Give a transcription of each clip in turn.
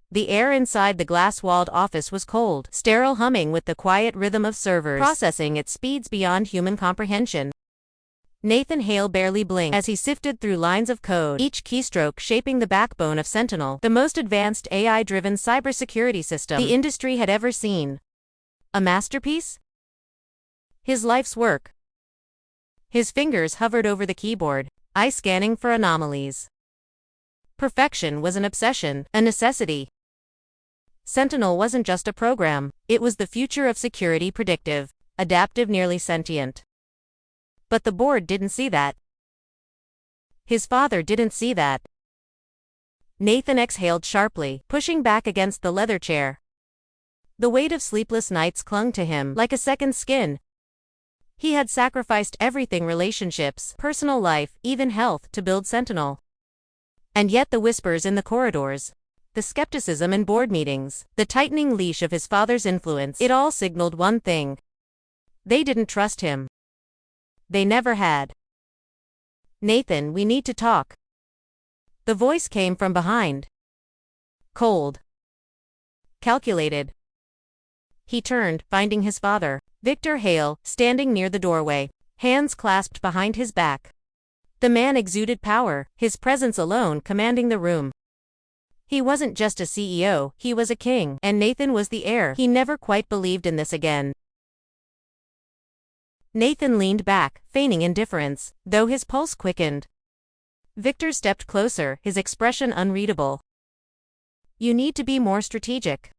The air inside the glass-walled office was cold, sterile, humming with the quiet rhythm of servers processing at speeds beyond human comprehension. Nathan Hale barely blinked as he sifted through lines of code, each keystroke shaping the backbone of Sentinel, the most advanced AI-driven cybersecurity system the industry had ever seen. A masterpiece? His life's work. His fingers hovered over the keyboard, eye scanning for anomalies. Perfection was an obsession, a necessity. Sentinel wasn't just a program, it was the future of security, predictive, adaptive, nearly sentient. But the board didn't see that. His father didn't see that. Nathan exhaled sharply, pushing back against the leather chair. The weight of sleepless nights clung to him like a second skin. He had sacrificed everything, relationships, personal life, even health, to build Sentinel. And yet the whispers in the corridors, the skepticism in board meetings, the tightening leash of his father's influence, it all signaled one thing. They didn't trust him. They never had. "Nathan, we need to talk." The voice came from behind. Cold. Calculated. He turned, finding his father, Victor Hale, standing near the doorway, hands clasped behind his back. The man exuded power, his presence alone commanding the room. He wasn't just a CEO, he was a king, and Nathan was the heir. He never quite believed in this again. Nathan leaned back, feigning indifference, though his pulse quickened. Victor stepped closer, his expression unreadable. "You need to be more strategic.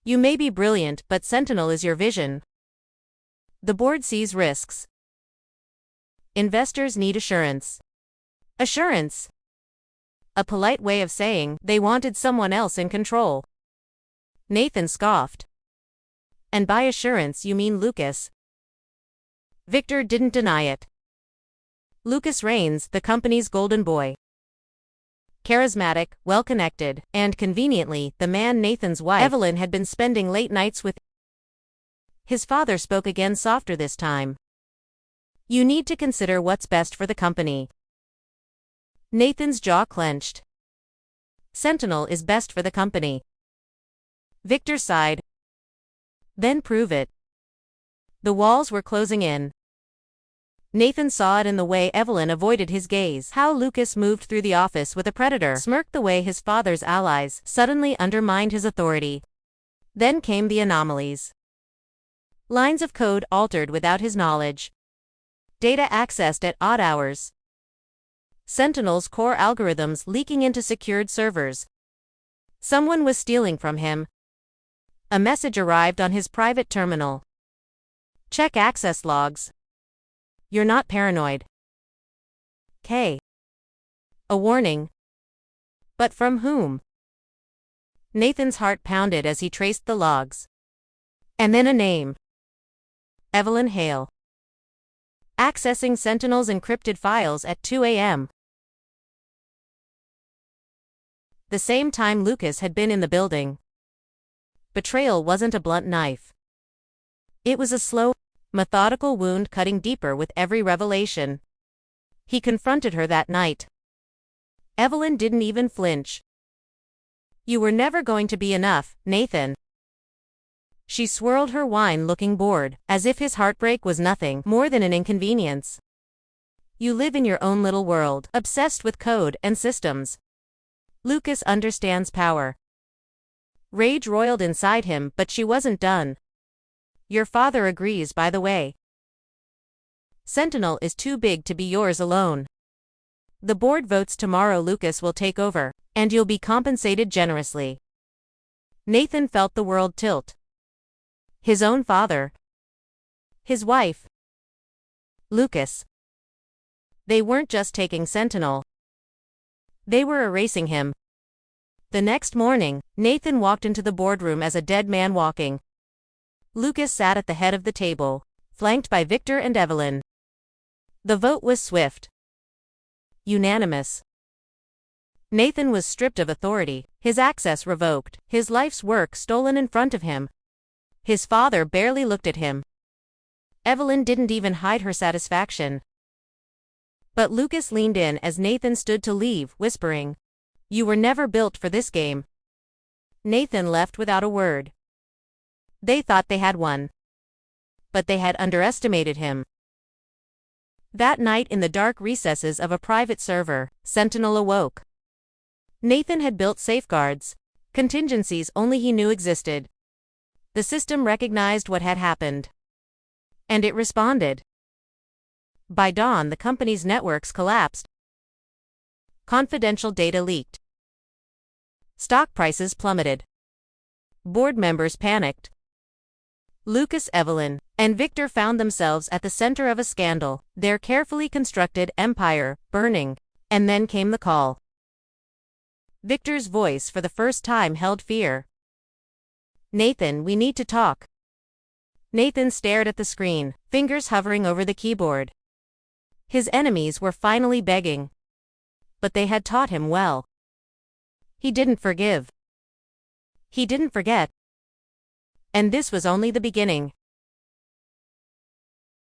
You may be brilliant, but Sentinel is your vision. The board sees risks. Investors need assurance." Assurance? A polite way of saying they wanted someone else in control. Nathan scoffed. "And by assurance you mean Lucas?" Victor didn't deny it. Lucas Raines, the company's golden boy. Charismatic, well-connected, and conveniently, the man Nathan's wife, Evelyn, had been spending late nights with. His father spoke again, softer this time. "You need to consider what's best for the company." Nathan's jaw clenched. "Sentinel is best for the company." Victor sighed. "Then prove it." The walls were closing in. Nathan saw it in the way Evelyn avoided his gaze, how Lucas moved through the office with a predator, smirked the way his father's allies suddenly undermined his authority. Then came the anomalies. Lines of code altered without his knowledge. Data accessed at odd hours. Sentinel's core algorithms leaking into secured servers. Someone was stealing from him. A message arrived on his private terminal. "Check access logs. You're not paranoid." K. A warning. But from whom? Nathan's heart pounded as he traced the logs. And then a name. Evelyn Hale. Accessing Sentinel's encrypted files at 2 a.m. The same time Lucas had been in the building. Betrayal wasn't a blunt knife. It was a slow, methodical wound cutting deeper with every revelation. He confronted her that night. Evelyn didn't even flinch. "You were never going to be enough, Nathan." She swirled her wine, looking bored, as if his heartbreak was nothing more than an inconvenience. "You live in your own little world, obsessed with code and systems. Lucas understands power." Rage roiled inside him, but she wasn't done. "Your father agrees, by the way. Sentinel is too big to be yours alone. The board votes tomorrow. Lucas will take over, and you'll be compensated generously." Nathan felt the world tilt. His own father. His wife. Lucas. They weren't just taking Sentinel. They were erasing him. The next morning, Nathan walked into the boardroom as a dead man walking. Lucas sat at the head of the table, flanked by Victor and Evelyn. The vote was swift. Unanimous. Nathan was stripped of authority, his access revoked, his life's work stolen in front of him. His father barely looked at him. Evelyn didn't even hide her satisfaction. But Lucas leaned in as Nathan stood to leave, whispering, "You were never built for this game." Nathan left without a word. They thought they had won. But they had underestimated him. That night in the dark recesses of a private server, Sentinel awoke. Nathan had built safeguards, contingencies only he knew existed. The system recognized what had happened. And it responded. By dawn, the company's networks collapsed. Confidential data leaked. Stock prices plummeted. Board members panicked. Lucas, Evelyn, and Victor found themselves at the center of a scandal, their carefully constructed empire burning. And then came the call. Victor's voice for the first time held fear. Nathan, we need to talk. Nathan stared at the screen, fingers hovering over the keyboard. His enemies were finally begging. But they had taught him well. He didn't forgive. He didn't forget. And this was only the beginning.